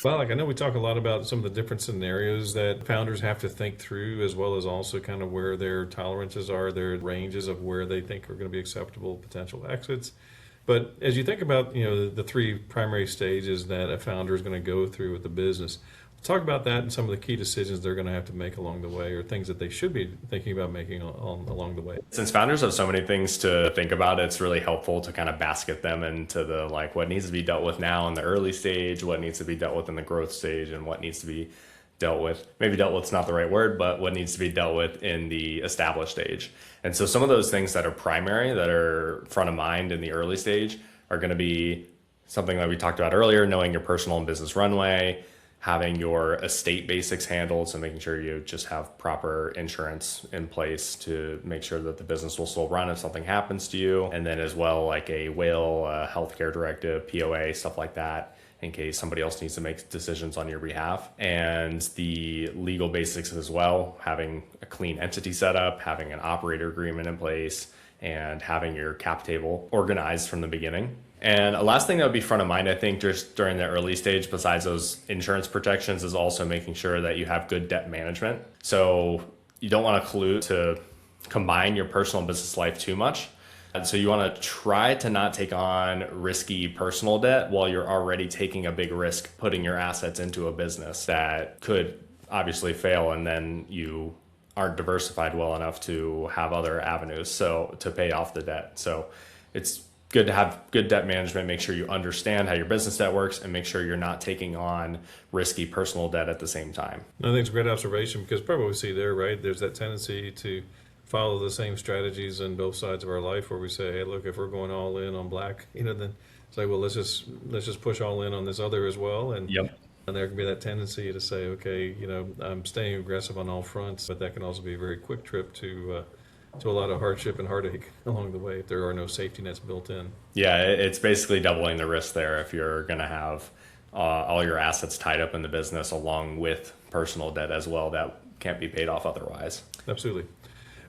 Well, like I know we talk a lot about some of the different scenarios that founders have to think through, as well as also kind of where their tolerances are, their ranges of where they think are going to be acceptable potential exits. But as you think about, the three primary stages that a founder is going to go through with the business, talk about that and some of the key decisions they're going to have to make along the way, or things that they should be thinking about making along the way. Since founders have so many things to think about, it's really helpful to kind of basket them into the like what needs to be dealt with now in the early stage, what needs to be dealt with in the growth stage, and what needs to be dealt with. Maybe dealt with is not the right word, but what needs to be dealt with in the established stage. And so some of those things that are primary, that are front of mind in the early stage, are going to be something that we talked about earlier, knowing your personal and business runway, having your estate basics handled, so making sure you just have proper insurance in place to make sure that the business will still run if something happens to you. And then as well, like a will, healthcare directive, POA, stuff like that, in case somebody else needs to make decisions on your behalf. And the legal basics as well, having a clean entity set up, having an operator agreement in place, and having your cap table organized from the beginning. And a last thing that would be front of mind, I think, just during the early stage, besides those insurance protections, is also making sure that you have good debt management. So you don't want to combine your personal and business life too much. And so you want to try to not take on risky personal debt while you're already taking a big risk putting your assets into a business that could obviously fail, and then you aren't diversified well enough to have other avenues so to pay off the debt. So it's good to have good debt management, make sure you understand how your business debt works, and make sure you're not taking on risky personal debt at the same time. I think it's a great observation, because probably what we see there, right, there's that tendency to follow the same strategies on both sides of our life, where we say, hey, look, if we're going all in on black, then it's like, well, let's just push all in on this other as well. And Yep. And there can be that tendency to say, okay, I'm staying aggressive on all fronts, but that can also be a very quick trip to a lot of hardship and heartache along the way if there are no safety nets built in. Yeah, it's basically doubling the risk there if you're going to have all your assets tied up in the business along with personal debt as well that can't be paid off otherwise. Absolutely.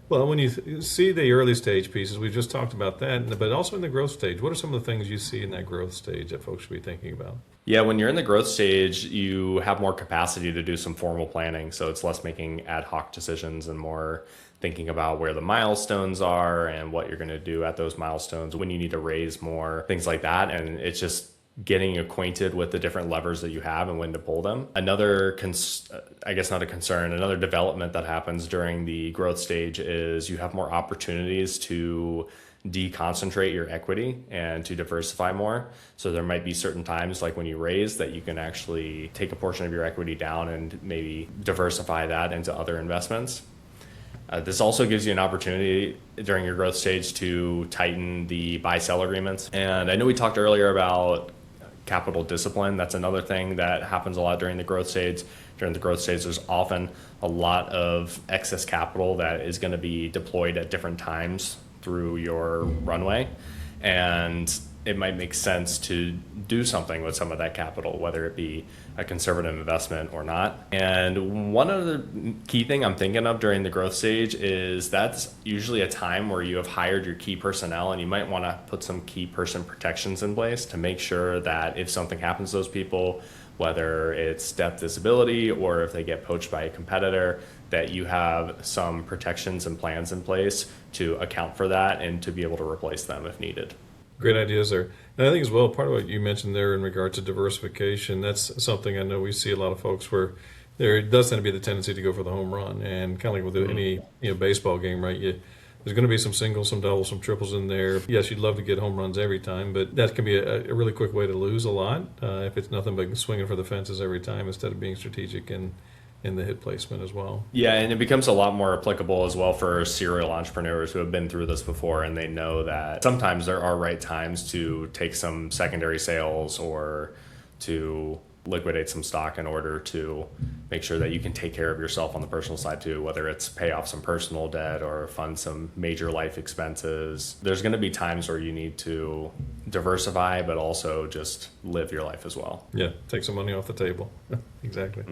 Well, when you see the early stage pieces, we've just talked about that, but also in the growth stage, what are some of the things you see in that growth stage that folks should be thinking about? Yeah, when you're in the growth stage, you have more capacity to do some formal planning. So it's less making ad hoc decisions and more thinking about where the milestones are and what you're going to do at those milestones, when you need to raise more, things like that. And it's just getting acquainted with the different levers that you have and when to pull them. Another, I guess not a concern, another development that happens during the growth stage is you have more opportunities to deconcentrate your equity and to diversify more. So there might be certain times, like when you raise, that you can actually take a portion of your equity down and maybe diversify that into other investments. This also gives you an opportunity during your growth stage to tighten the buy-sell agreements. And I know we talked earlier about capital discipline. That's another thing that happens a lot during the growth stage. During the growth stage, there's often a lot of excess capital that is going to be deployed at different times through your runway. And it might make sense to do something with some of that capital, whether it be a conservative investment or not. And one other key thing I'm thinking of during the growth stage is that's usually a time where you have hired your key personnel, and you might want to put some key person protections in place to make sure that if something happens to those people, whether it's death, disability, or if they get poached by a competitor, that you have some protections and plans in place to account for that and to be able to replace them if needed. Great ideas there. And I think as well, part of what you mentioned there in regard to diversification, that's something I know we see a lot of folks where there does tend to be the tendency to go for the home run. And kind of like with any baseball game, right? There's going to be some singles, some doubles, some triples in there. Yes, you'd love to get home runs every time, but that can be a really quick way to lose a lot if it's nothing but swinging for the fences every time instead of being strategic in the hit placement as well. Yeah, and it becomes a lot more applicable as well for serial entrepreneurs who have been through this before, and they know that sometimes there are right times to take some secondary sales or to liquidate some stock in order to make sure that you can take care of yourself on the personal side too, whether it's pay off some personal debt or fund some major life expenses. There's going to be times where you need to diversify, but also just live your life as well. Yeah, take some money off the table. Exactly.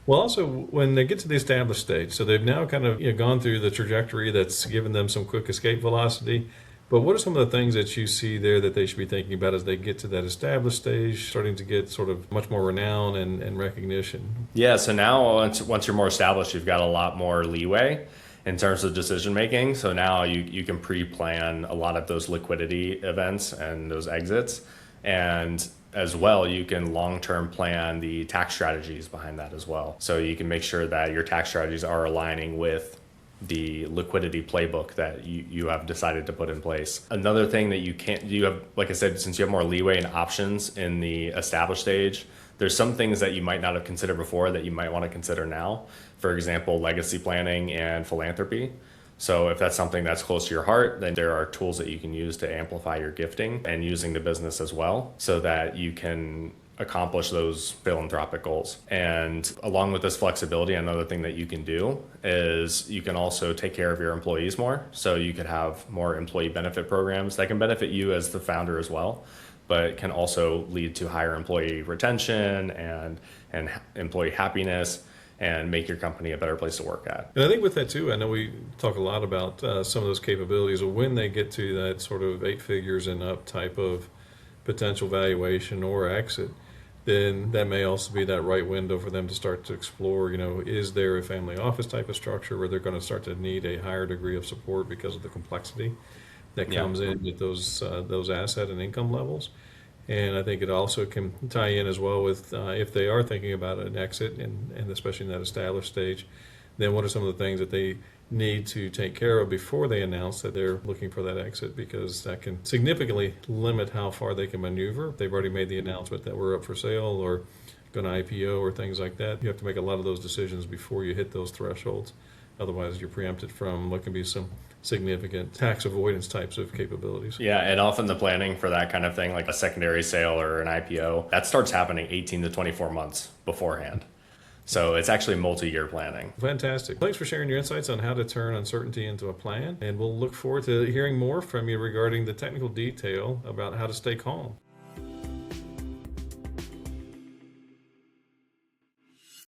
Well, also, when they get to the established stage, so they've now kind of gone through the trajectory that's given them some quick escape velocity. But what are some of the things that you see there that they should be thinking about as they get to that established stage, starting to get sort of much more renown and recognition? Yeah, so now once you're more established, you've got a lot more leeway in terms of decision making. So now you can pre-plan a lot of those liquidity events and those exits. And as well, you can long-term plan the tax strategies behind that as well. So you can make sure that your tax strategies are aligning with the liquidity playbook that you have decided to put in place. Another thing that you have, like I said, since you have more leeway and options in the established stage, there's some things that you might not have considered before that you might want to consider now. For example, legacy planning and philanthropy. So if that's something that's close to your heart, then there are tools that you can use to amplify your gifting and using the business as well so that you can accomplish those philanthropic goals. And along with this flexibility, another thing that you can do is you can also take care of your employees more. So you could have more employee benefit programs that can benefit you as the founder as well, but can also lead to higher employee retention and employee happiness and make your company a better place to work at. And I think with that too, I know we talk a lot about some of those capabilities. When they get to that sort of 8 figures and up type of potential valuation or exit, then that may also be that right window for them to start to explore, is there a family office type of structure where they're going to start to need a higher degree of support because of the complexity that comes in with those asset and income levels. And I think it also can tie in as well with if they are thinking about an exit, and especially in that established stage, then what are some of the things that they need to take care of before they announce that they're looking for that exit, because that can significantly limit how far they can maneuver. If they've already made the announcement that we're up for sale or going to IPO or things like that, you have to make a lot of those decisions before you hit those thresholds. Otherwise, you're preempted from what can be some significant tax avoidance types of capabilities. Yeah, and often the planning for that kind of thing, like a secondary sale or an IPO, that starts happening 18 to 24 months beforehand. So it's actually multi-year planning. Fantastic. Thanks for sharing your insights on how to turn uncertainty into a plan. And we'll look forward to hearing more from you regarding the technical detail about how to stay calm.